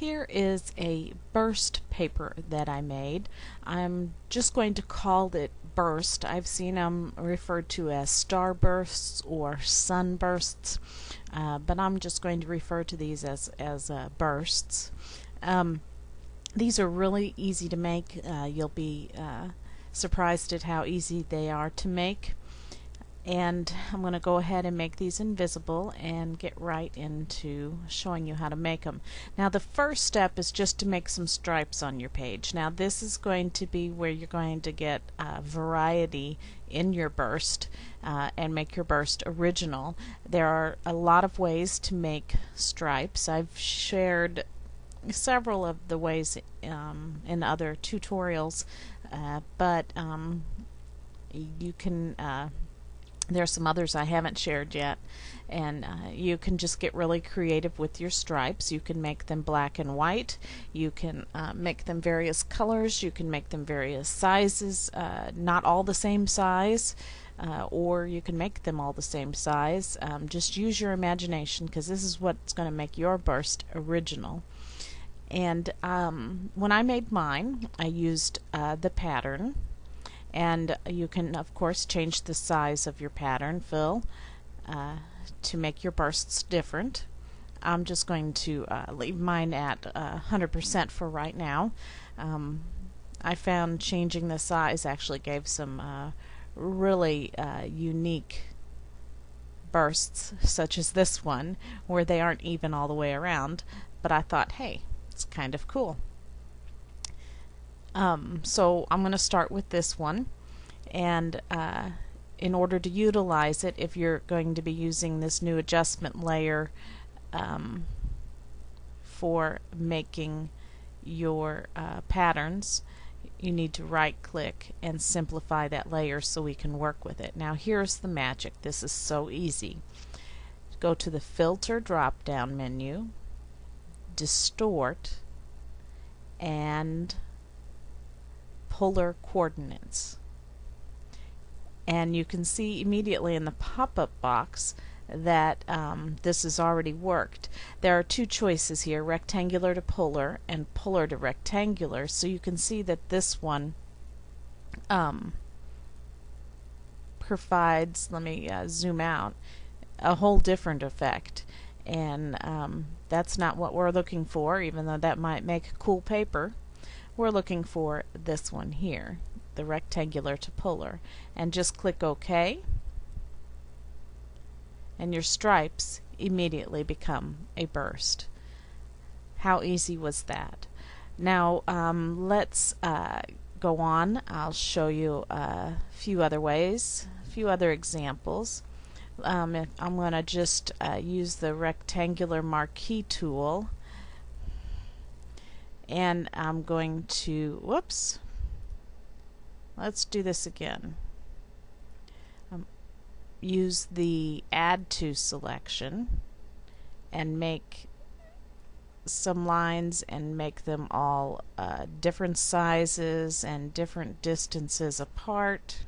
Here is a burst paper that I made. I'm just going to call it burst. I've seen them referred to as starbursts or sunbursts, but I'm just going to refer to these as bursts. These are really easy to make. You'll be surprised at how easy they are to make. And I'm going to go ahead and make these invisible and get right into showing you how to make them. Now the first step is just to make some stripes on your page. Now this is going to be where you're going to get variety in your burst and make your burst original. There are a lot of ways to make stripes. I've shared several of the ways in other tutorials, but you can there's some others I haven't shared yet, and you can just get really creative with your stripes. You can make them black and white, you can make them various colors, you can make them various sizes, not all the same size, or you can make them all the same size. Just use your imagination, because this is what's going to make your burst original. And when I made mine, I used the pattern. And you can, of course, change the size of your pattern fill to make your bursts different. I'm just going to leave mine at 100% for right now. I found changing the size actually gave some really unique bursts, such as this one, where they aren't even all the way around. But I thought, hey, it's kind of cool. So I'm going to start with this one, and in order to utilize it, if you're going to be using this new adjustment layer for making your patterns, you need to right click and simplify that layer so we can work with it. Now here's the magic. This is so easy. Go to the filter drop down menu, distort, and polar coordinates, and you can see immediately in the pop-up box that this has already worked. There are two choices here, rectangular to polar and polar to rectangular, so you can see that this one provides, let me zoom out, a whole different effect, and that's not what we're looking for, even though that might make cool paper. We're looking for this one here, the rectangular to polar, and just click OK, and your stripes immediately become a burst. How easy was that? Now let's go on. I'll show you a few other ways, a few other examples. I'm going to just use the rectangular marquee tool, and I'm going to, whoops, let's do this again. Use the add to selection and make some lines and make them all different sizes and different distances apart.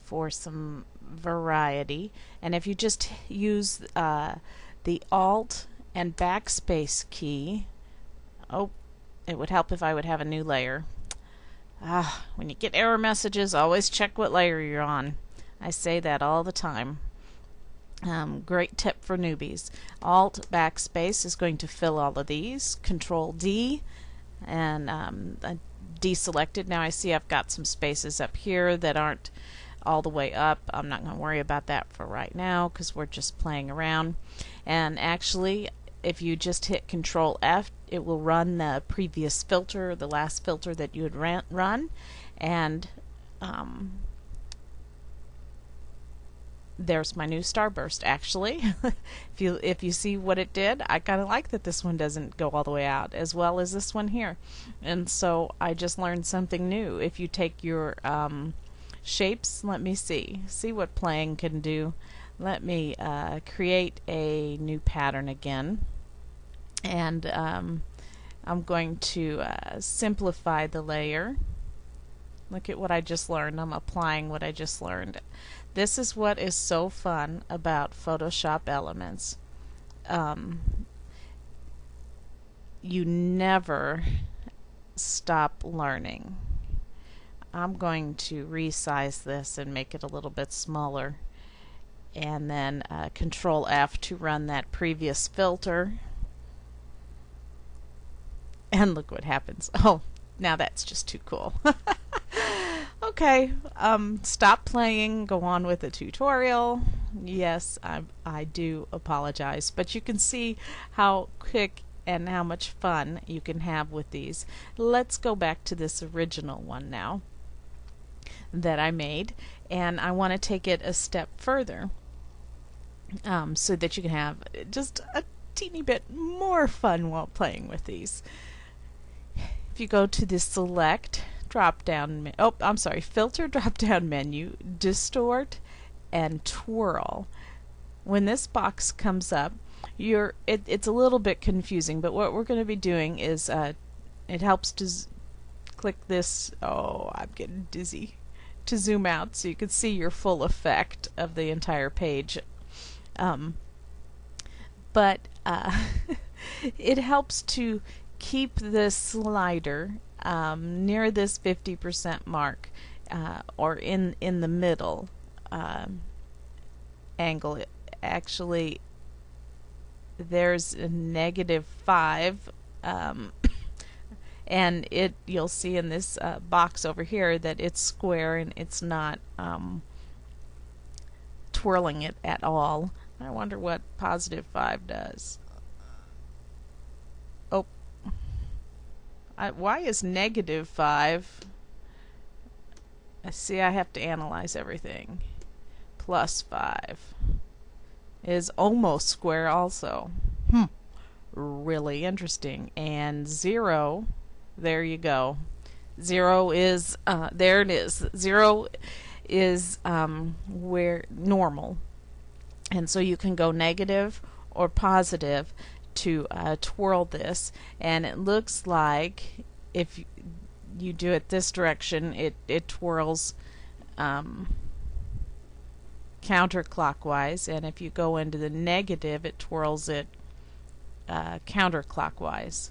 For some variety, and if you just use the Alt and Backspace key, it would help if I would have a new layer. When you get error messages, always check what layer you're on. I say that all the time. Great tip for newbies. Alt Backspace is going to fill all of these. Control D, and deselected. Now I see I've got some spaces up here that aren't all the way up. I'm not going to worry about that for right now because we're just playing around. And actually, if you just hit Control F, it will run the previous filter, the last filter that you had run, and there's my new starburst. Actually, if you see what it did, I kind of like that this one doesn't go all the way out as well as this one here. And so I just learned something new. If you take your shapes, let me see what playing can do. Let me create a new pattern again, and I'm going to simplify the layer Look at what I just learned. I'm applying what I just learned. This is what is so fun about Photoshop Elements. You never stop learning. I'm going to resize this and make it a little bit smaller, and then Control F to run that previous filter, and look what happens. Oh, now that's just too cool. Okay, stop playing, go on with the tutorial. Yes, I do apologize, but you can see how quick and how much fun you can have with these. Let's go back to this original one now that I made, and I want to take it a step further so that you can have just a teeny bit more fun while playing with these. If you go to the Select drop-down, Filter drop-down menu, Distort and Twirl. When this box comes up, it's a little bit confusing, but what we're going to be doing is it helps to click this. Oh, I'm getting dizzy. To zoom out so you can see your full effect of the entire page. But it helps to keep this slider near this 50% mark, or in the middle angle. Actually, there's a -5, and you'll see in this box over here that it's square and it's not twirling it at all. I wonder what +5 does. Oh, why is -5? I see I have to analyze everything. +5 is almost square also. Really interesting. And 0, there you go. 0 is, there it is. 0 is where normal. And so you can go negative or positive to twirl this, and it looks like if you do it this direction, it twirls counterclockwise, and if you go into the negative, it twirls it counterclockwise.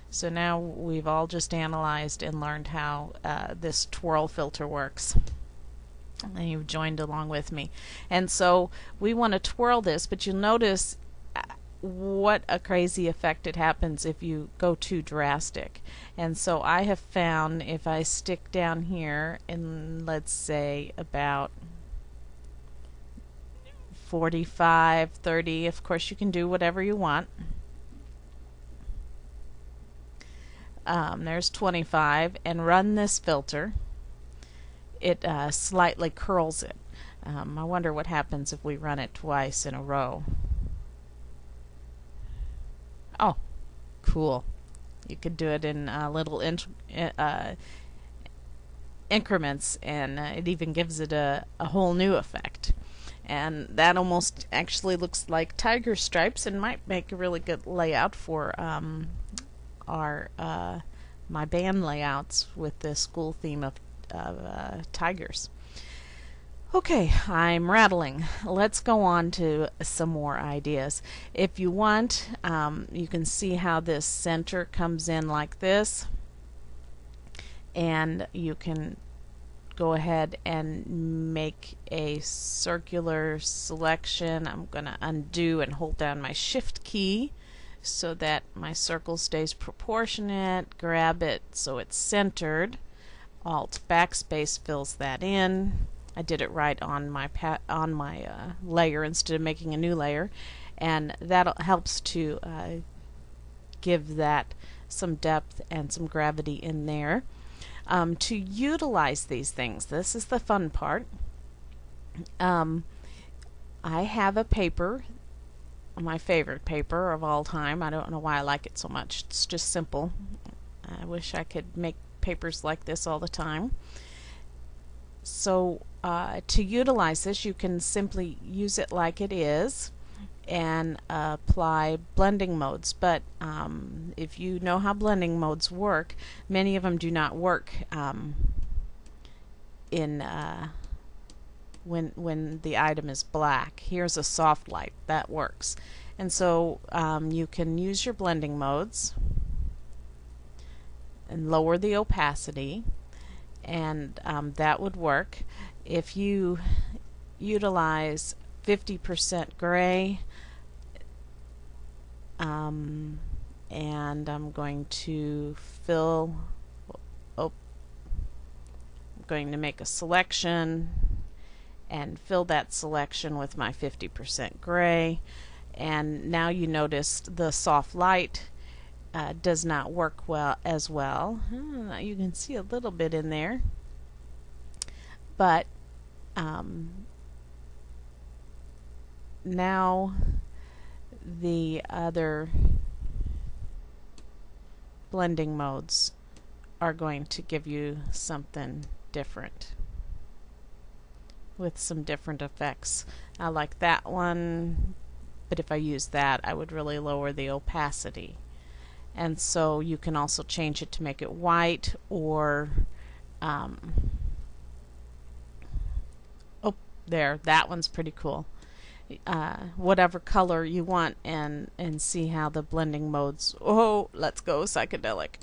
So now we've all just analyzed and learned how this twirl filter works, and you've joined along with me. And so we want to twirl this, but you'll notice what a crazy effect it happens if you go too drastic. And so I have found if I stick down here in, let's say, about 45, 30, of course you can do whatever you want. There's 25, and run this filter. It slightly curls it. I wonder what happens if we run it twice in a row. Oh, cool. You could do it in little increments, and it even gives it a whole new effect. And that almost actually looks like tiger stripes and might make a really good layout for my band layouts with the school theme of tigers. Okay, I'm rattling. Let's go on to some more ideas. If you want, you can see how this center comes in like this, and you can go ahead and make a circular selection. I'm going to undo and hold down my Shift key so that my circle stays proportionate. Grab it so it's centered. Alt backspace fills that in. I did it right on my layer instead of making a new layer, and that helps to give that some depth and some gravity in there. To utilize these things, this is the fun part. I have a paper, my favorite paper of all time. I don't know why I like it so much. It's just simple. I wish I could make papers like this all the time. So to utilize this, you can simply use it like it is and apply blending modes. But if you know how blending modes work, many of them do not work in when the item is black. Here's a soft light that works. And so you can use your blending modes and lower the opacity, and that would work. If you utilize 50% gray, and I'm going to fill, I'm going to make a selection and fill that selection with my 50% gray, and now you notice the soft light does not work as well. You can see a little bit in there, but now the other blending modes are going to give you something different with some different effects. I like that one, but if I use that, I would really lower the opacity. And so you can also change it to make it white, or oh, there, that one's pretty cool. Whatever color you want, and see how the blending modes, oh, let's go psychedelic.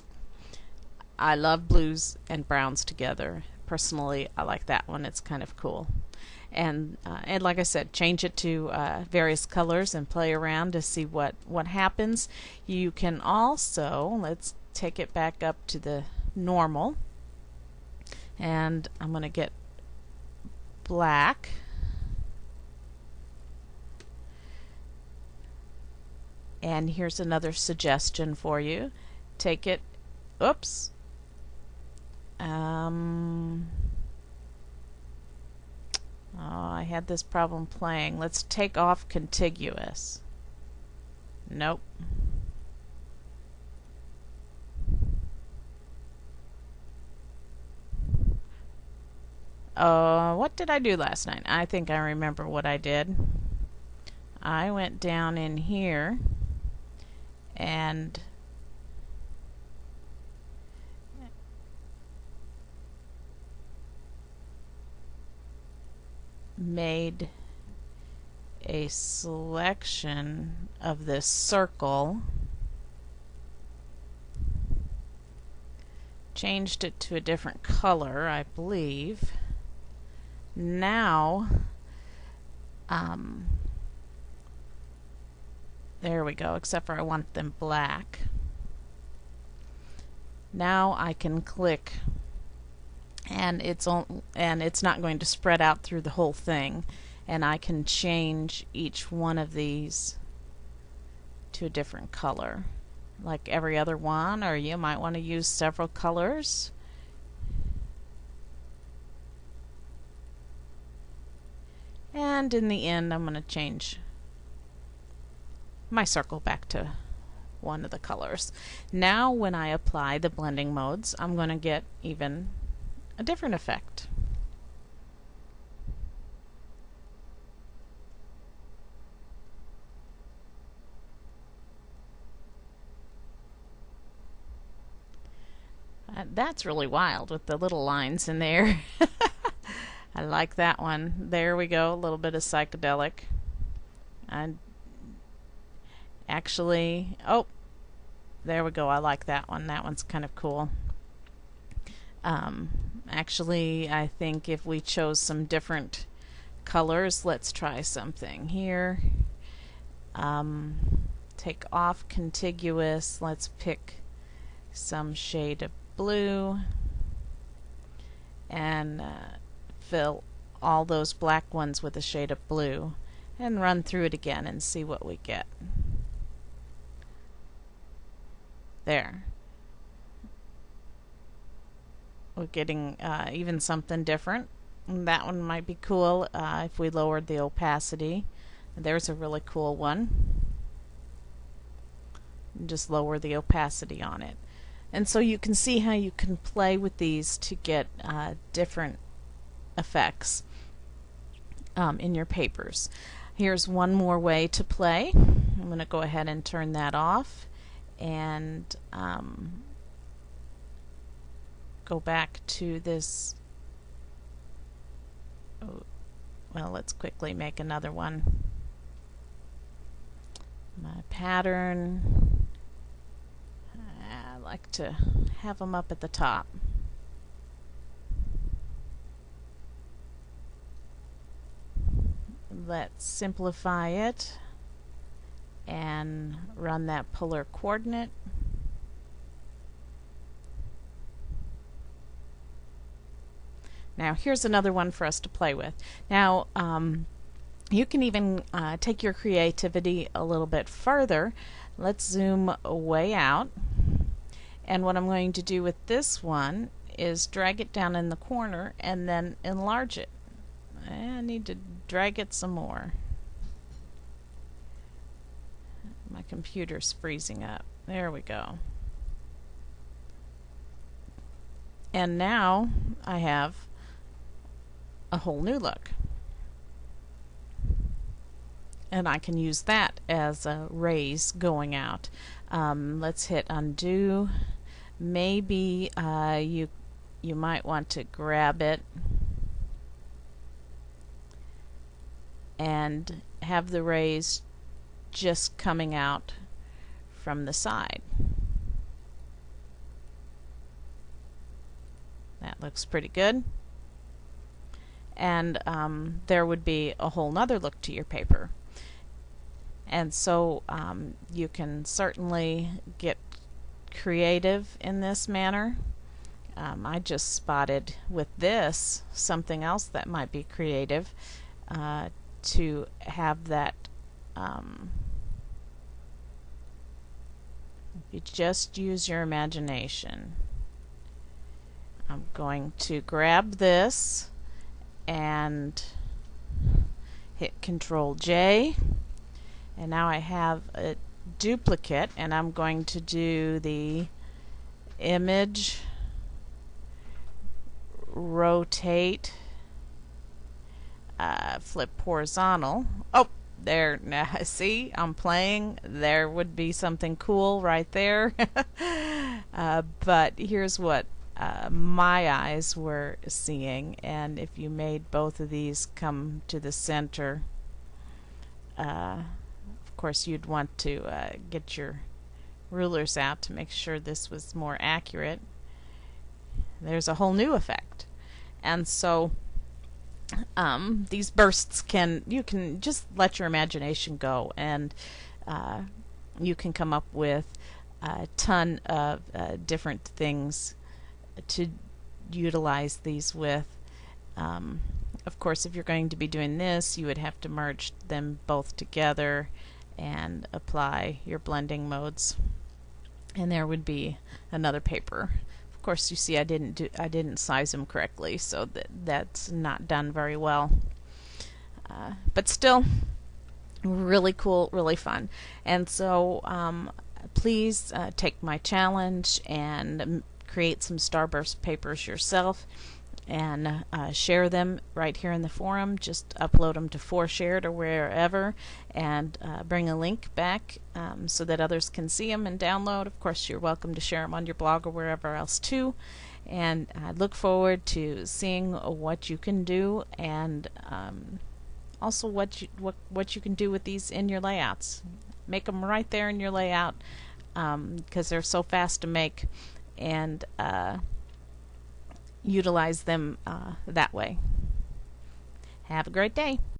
I love blues and browns together. Personally, I like that one. It's kind of cool. And like I said, change it to various colors and play around to see what happens. You can also, let's take it back up to the normal, and I'm going to get black. And here's another suggestion for you. Take it, oops, oh, I had this problem playing. Let's take off contiguous. Nope. What did I do last night? I think I remember what I did. I went down in here and made a selection of this circle, changed it to a different color, I believe. Now there we go, except for I want them black. Now I can click, and it's not going to spread out through the whole thing, and I can change each one of these to a different color, like every other one, or you might want to use several colors. And in the end, I'm going to change my circle back to one of the colors. Now when I apply the blending modes, I'm going to get even a different effect. That's really wild with the little lines in there. I like that one. There we go, a little bit of psychedelic. And actually, oh, there we go. I like that one. That one's kind of cool. Actually, I think if we chose some different colors, let's try something here. Take off contiguous. Let's pick some shade of blue and fill all those black ones with a shade of blue, and run through it again and see what we get. There. We're getting even something different. That one might be cool if we lowered the opacity. There's a really cool one. Just lower the opacity on it. And so you can see how you can play with these to get different effects in your papers. Here's one more way to play. I'm going to go ahead and turn that off and go back to this Well, let's quickly make another one. My pattern, I like to have them up at the top. Let's simplify it and run that polar coordinate. Now here's another one for us to play with. Now you can even take your creativity a little bit further. Let's zoom way out, and what I'm going to do with this one is drag it down in the corner and then enlarge it. I need to drag it some more. My computer's freezing up. There we go. And now I have a whole new look. And I can use that as a raise going out. Let's hit undo. Maybe you might want to grab it and have the rays just coming out from the side. That looks pretty good. And there would be a whole nother look to your paper. And so you can certainly get creative in this manner. I just spotted with this something else that might be creative, to have that you just use your imagination. I'm going to grab this and hit Control J, and now I have a duplicate, and I'm going to do the image, rotate, flip horizontal. Oh, there, now see, I'm playing. There would be something cool right there. But here's what my eyes were seeing, and if you made both of these come to the center, of course you'd want to get your rulers out to make sure this was more accurate. There's a whole new effect. And so these bursts you can just let your imagination go, and you can come up with a ton of different things to utilize these with. Of course, if you're going to be doing this, you would have to merge them both together and apply your blending modes, and there would be another paper. Of course, you see I didn't size them correctly, so that's not done very well. But still, really cool, really fun. And so please take my challenge and create some starburst papers yourself, and share them right here in the forum. Just upload them to ForShared or wherever, and bring a link back so that others can see them and download. Of course, you're welcome to share them on your blog or wherever else too. And I look forward to seeing what you can do, and also what you can do with these in your layouts. Make them right there in your layout, because they're so fast to make, and utilize them that way. Have a great day.